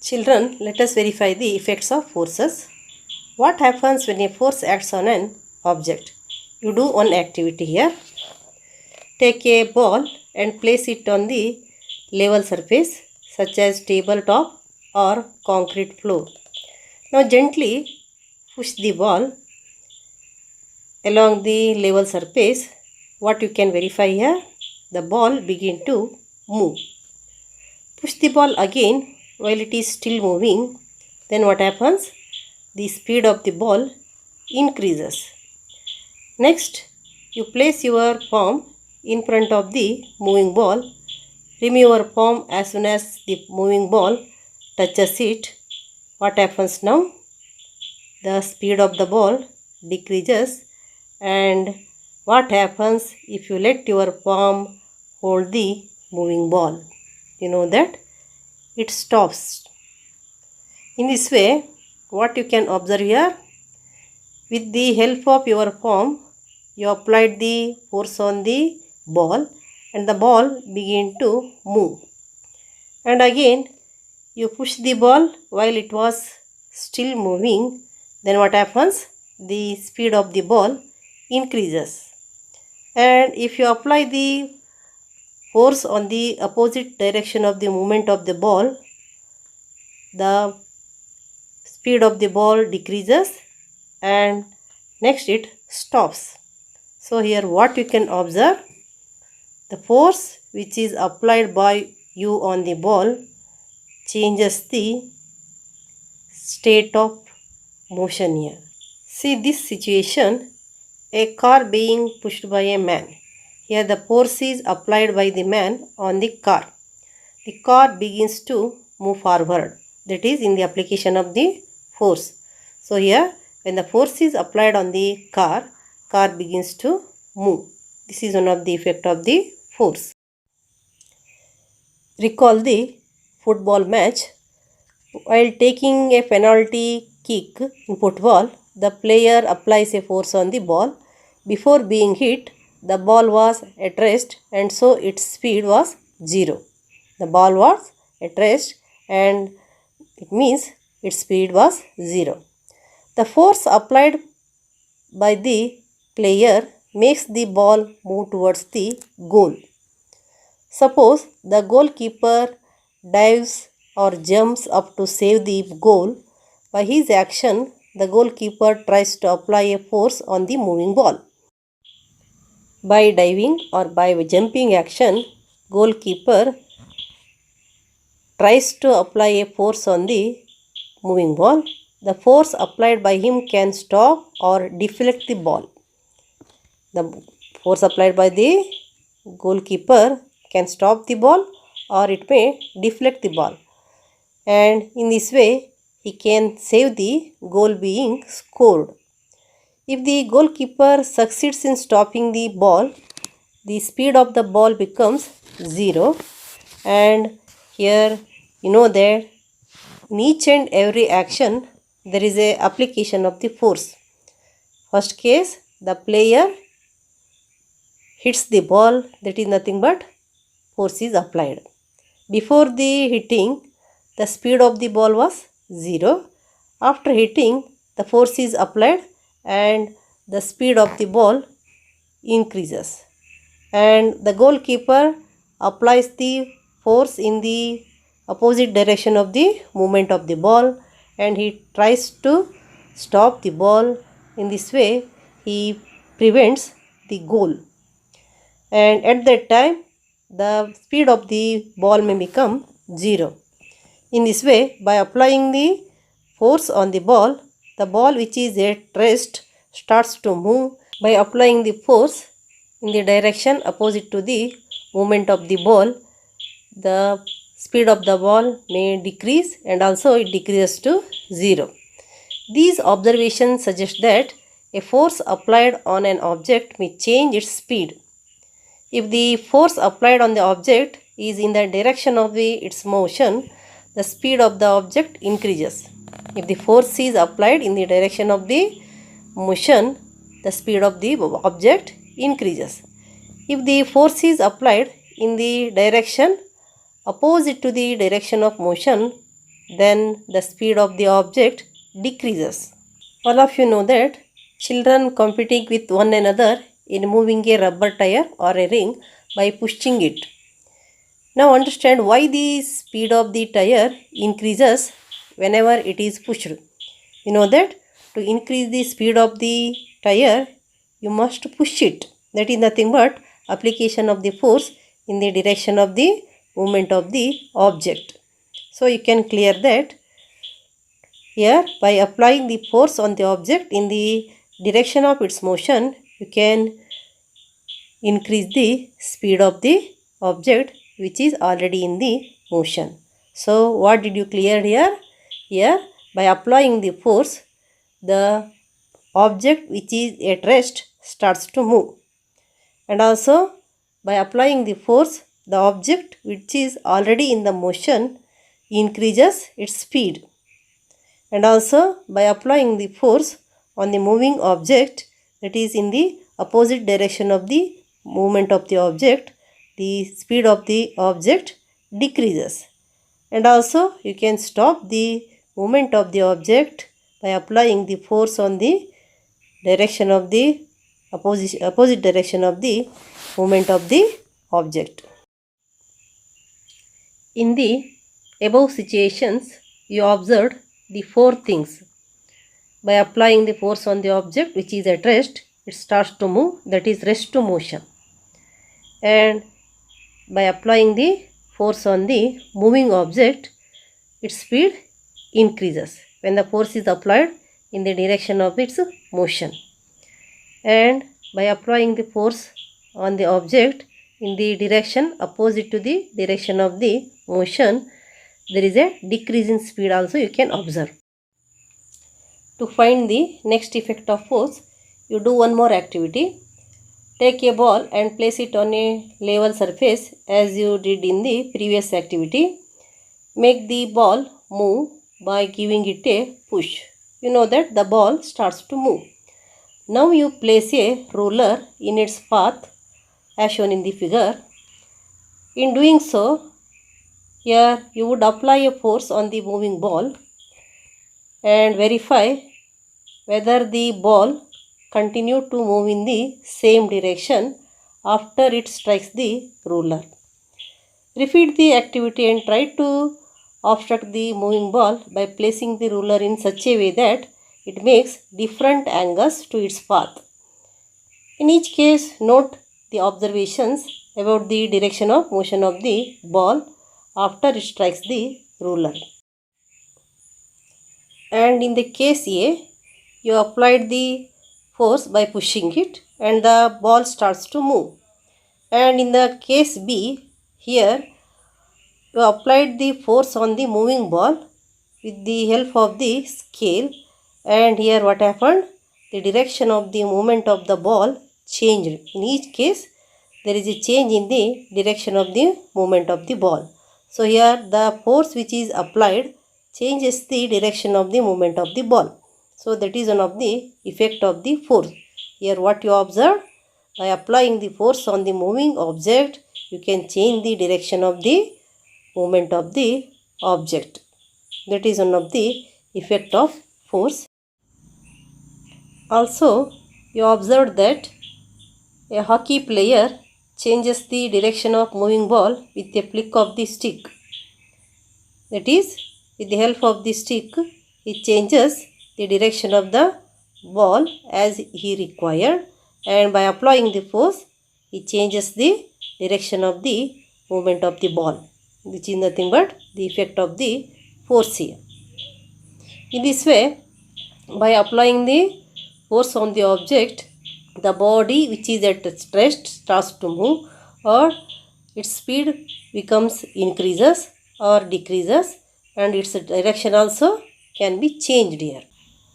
Children, let us verify the effects of forces. What happens when a force acts on an object? You do one activity here. Take a ball and place it on the level surface such as tabletop or concrete floor. Now gently push the ball along the level surface. What you can verify here? The ball begin to move. Push the ball again while it is still moving. Then what happens? The speed of the ball increases. Next, you place your palm in front of the moving ball. Remove your palm as soon as the moving ball touches it. What happens now? The speed of the ball decreases. And what happens if you let your palm hold the moving ball? You know that it stops. In this way, what you can observe here, with the help of your palm, you applied the force on the ball and the ball began to move. And again, you push the ball while it was still moving. Then what happens? The speed of the ball increases. And if you apply the force on the opposite direction of the movement of the ball, the speed of the ball decreases and next it stops. So here what you can observe, the force which is applied by you on the ball changes the state of motion here. See this situation, a car being pushed by a man. Here the force is applied by the man on the car. The car begins to move forward. That is in the application of the force. So here when the force is applied on the car begins to move. This is one of the effect of the force. Recall the football match. While taking a penalty kick in football, the player applies a force on the ball. Before being hit, the ball was at rest and so its speed was 0. The ball was at rest and it means its speed was 0. The force applied by the player makes the ball move towards the goal. Suppose the goalkeeper dives or jumps up to save the goal. By his action, the goalkeeper tries to apply a force on the moving ball. By diving or by jumping action, goalkeeper tries to apply a force on the moving ball. The force applied by him can stop or deflect the ball. The force applied by the goalkeeper can stop the ball or it may deflect the ball. And in this way, he can save the goal being scored. If the goalkeeper succeeds in stopping the ball, the speed of the ball becomes 0. And here you know that in each and every action there is a application of the force. First case, the player hits the ball, that is nothing but force is applied. Before the hitting, the speed of the ball was 0. After hitting, the force is applied and the speed of the ball increases. And the goalkeeper applies the force in the opposite direction of the movement of the ball and he tries to stop the ball. In this way, he prevents the goal. And at that time, the speed of the ball may become 0. In this way, by applying the force on the ball which is at rest starts to move. By applying the force in the direction opposite to the movement of the ball, the speed of the ball may decrease and also it decreases to 0. These observations suggest that a force applied on an object may change its speed. If the force applied on the object is in the direction of its motion, the speed of the object increases. If the force is applied in the direction of the motion, the speed of the object increases. If the force is applied in the direction opposite to the direction of motion, then the speed of the object decreases. All of you know that children competing with one another in moving a rubber tire or a ring by pushing it. Now understand why the speed of the tire increases whenever it is pushed. You know that to increase the speed of the tire, you must push it. That is nothing but application of the force in the direction of the movement of the object. So you can clear that here by applying the force on the object in the direction of its motion, you can increase the speed of the object which is already in the motion. So what did you clear here? Here by applying the force, the object which is at rest starts to move, and also by applying the force, the object which is already in the motion increases its speed, and also by applying the force on the moving object, that is in the opposite direction of the movement of the object, the speed of the object decreases. And also you can stop the movement of the object by applying the force on the direction of the opposite direction of the movement of the object. In the above situations, you observed the four things. By applying the force on the object which is at rest, it starts to move, that is rest to motion. And by applying the force on the moving object, its speed increases when the force is applied in the direction of its motion. And by applying the force on the object in the direction opposite to the direction of the motion, there is a decrease in speed also you can observe. To find the next effect of force, you do one more activity. Take a ball and place it on a level surface as you did in the previous activity. Make the ball move by giving it a push. You know that the ball starts to move. Now you place a ruler in its path as shown in the figure. In doing so, here you would apply a force on the moving ball and verify whether the ball continue to move in the same direction after it strikes the ruler. Repeat the activity and try to obstruct the moving ball by placing the ruler in such a way that it makes different angles to its path. In each case, note the observations about the direction of motion of the ball after it strikes the ruler. And in the case A, you applied the force by pushing it and the ball starts to move. And in the case B, here you applied the force on the moving ball with the help of the scale, and here what happened? The direction of the movement of the ball changed. In each case, there is a change in the direction of the movement of the ball. So here the force which is applied changes the direction of the movement of the ball. So that is one of the effect of the force. Here what you observe? By applying the force on the moving object, you can change the direction of the movement of the object. That is one of the effect of force. Also, you observed that a hockey player changes the direction of moving ball with a flick of the stick. That is, with the help of the stick, he changes the direction of the ball as he required, and by applying the force, he changes the direction of the movement of the ball, which is nothing but the effect of the force here. In this way, by applying the force on the object, the body which is at rest starts to move, or its speed becomes increases or decreases, and its direction also can be changed here.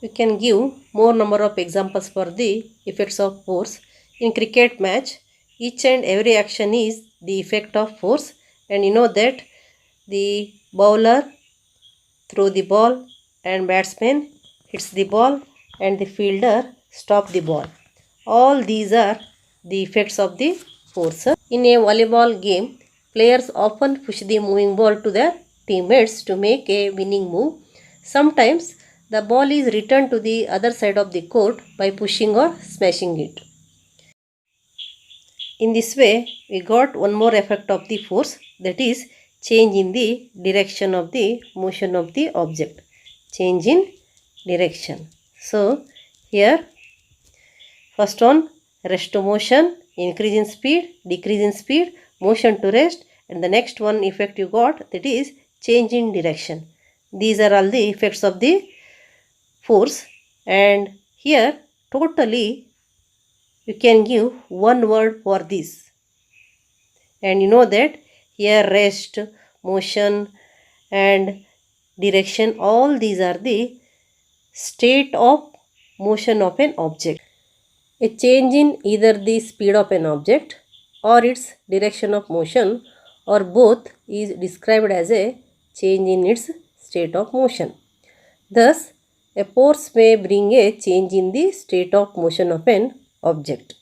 We can give more number of examples for the effects of force. In cricket match, each and every action is the effect of force, and you know that the bowler throw the ball and batsman hits the ball and the fielder stop the ball. All these are the effects of the force. In a volleyball game, players often push the moving ball to their teammates to make a winning move. Sometimes the ball is returned to the other side of the court by pushing or smashing it. In this way, we got one more effect of the force, that is change in the direction of the motion of the object. Change in direction. So, here first one, rest to motion, increase in speed, decrease in speed, motion to rest, and the next one effect you got, that is change in direction. These are all the effects of the force, and here totally you can give one word for this. And you know that here rest, motion and direction, all these are the state of motion of an object. A change in either the speed of an object or its direction of motion or both is described as a change in its state of motion. Thus, a force may bring a change in the state of motion of an object.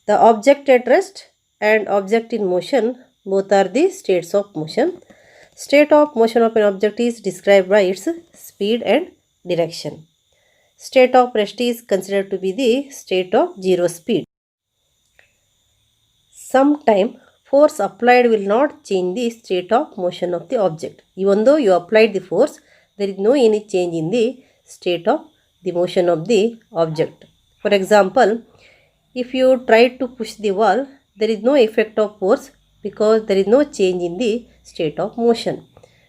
The object at rest and object in motion both are the states of motion. State of motion of an object is described by its speed and direction. State of rest is considered to be the state of zero speed. Sometimes force applied will not change the state of motion of the object. Even though you applied the force, there is no any change in the state of the motion of the object. For example, if you try to push the wall, there is no effect of force because there is no change in the state of motion.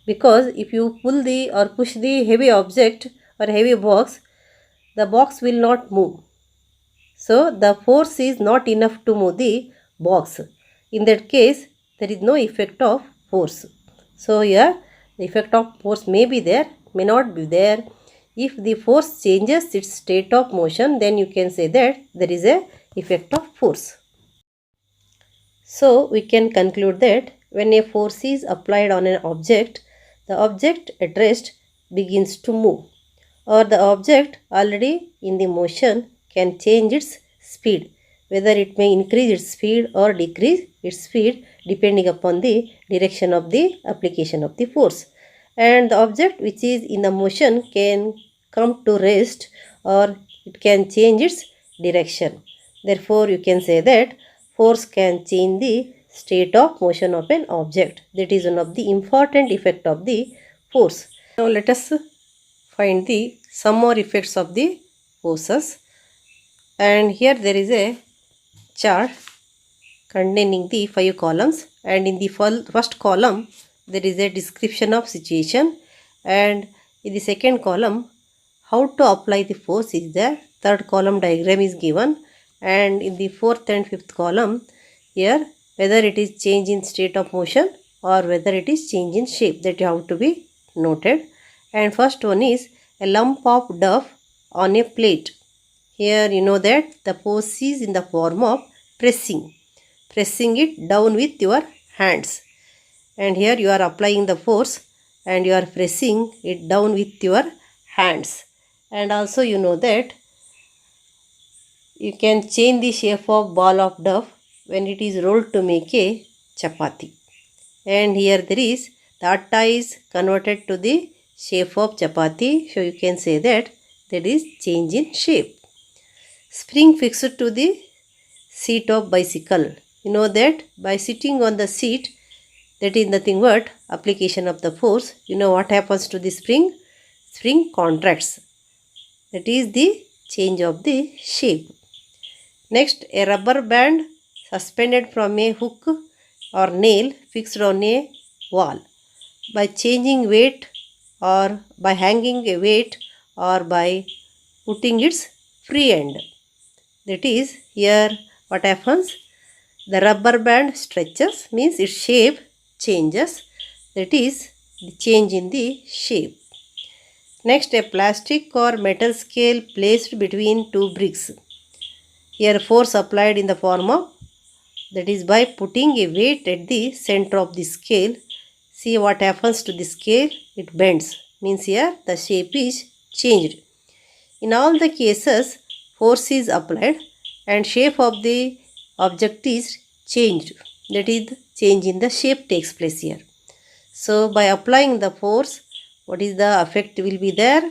Because if you pull the or push the heavy object or heavy box, the box will not move. So, the force is not enough to move the box. In that case, there is no effect of force. So, here the effect of force may be there, may not be there. If the force changes its state of motion, then you can say that there is a effect of force. So, we can conclude that when a force is applied on an object, the object at rest begins to move, or the object already in the motion can change its speed, whether it may increase its speed or decrease its speed depending upon the direction of the application of the force. And the object which is in the motion can come to rest or it can change its direction. Therefore, you can say that force can change the state of motion of an object. That is one of the important effect of the force. Now, let us find the some more effects of the forces. And here there is a chart containing the 5 columns, and in the first column there is a description of situation, and in the second column how to apply the force is there. Third column diagram is given, and in the fourth and fifth column here whether it is change in state of motion or whether it is change in shape, that you have to be noted. And first one is a lump of dough on a plate. Here you know that the force is in the form of pressing it down with your hands, and here you are applying the force and you are pressing it down with your hands. And also you know that you can change the shape of ball of dough when it is rolled to make a chapati. And here there is the atta is converted to the shape of chapati, so you can say that is change in shape. Spring fixed to the seat of bicycle. You know that by sitting on the seat, that is nothing but application of the force. You know what happens to the spring? Spring contracts. That is the change of the shape. Next, a rubber band suspended from a hook or nail fixed on a wall. By changing weight or by hanging a weight or by putting its free end. That is, here what happens? The rubber band stretches, means its shape changes. That is the change in the shape. Next, a plastic or metal scale placed between two bricks. Here force applied in the form of, that is by putting a weight at the center of the scale. See what happens to the scale? It bends. Means here the shape is changed. In all the cases, force is applied and shape of the object is changed. That is, change in the shape takes place here. So by applying the force, what is the effect will be there?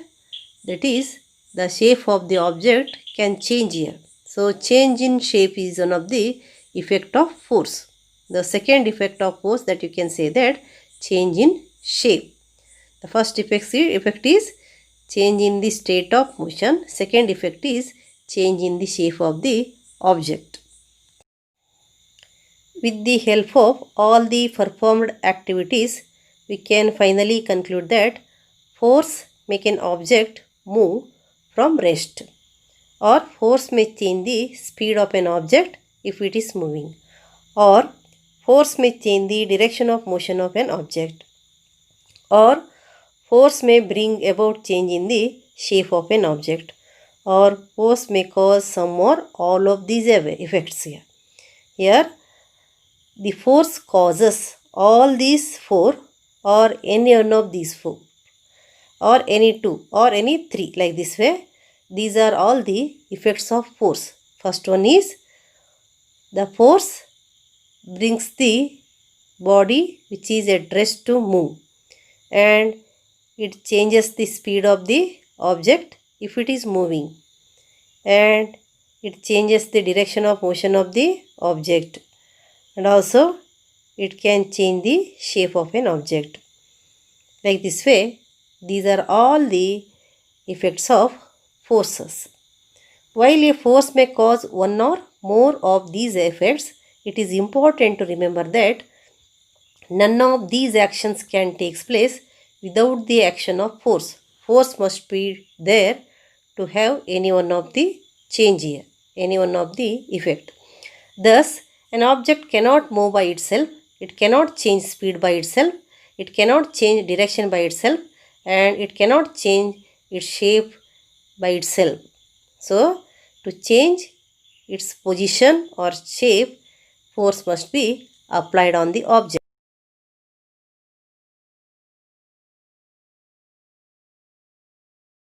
That is, the shape of the object can change here. So change in shape is one of the effect of force. The second effect of force that you can say that change in shape. The first effect is change in the state of motion. Second effect is change in the shape of the object. With the help of all the performed activities, we can finally conclude that force make an object move from rest, or force may change the speed of an object if it is moving, or force may change the direction of motion of an object, or force may bring about change in the shape of an object, or force may cause some or all of these effects here. Here, the force causes all these four or any one of these four or any two or any three, like this way. These are all the effects of force. First one is the force brings the body which is at rest to move, and it changes the speed of the object if it is moving, and it changes the direction of motion of the object, and also it can change the shape of an object. Like this way, these are all the effects of forces. While a force may cause one or more of these effects, it is important to remember that none of these actions can take place without the action of force. Force must be there to have any one of the change here, any one of the effect. Thus, an object cannot move by itself, it cannot change speed by itself, it cannot change direction by itself, and it cannot change its shape by itself. So, to change its position or shape, force must be applied on the object.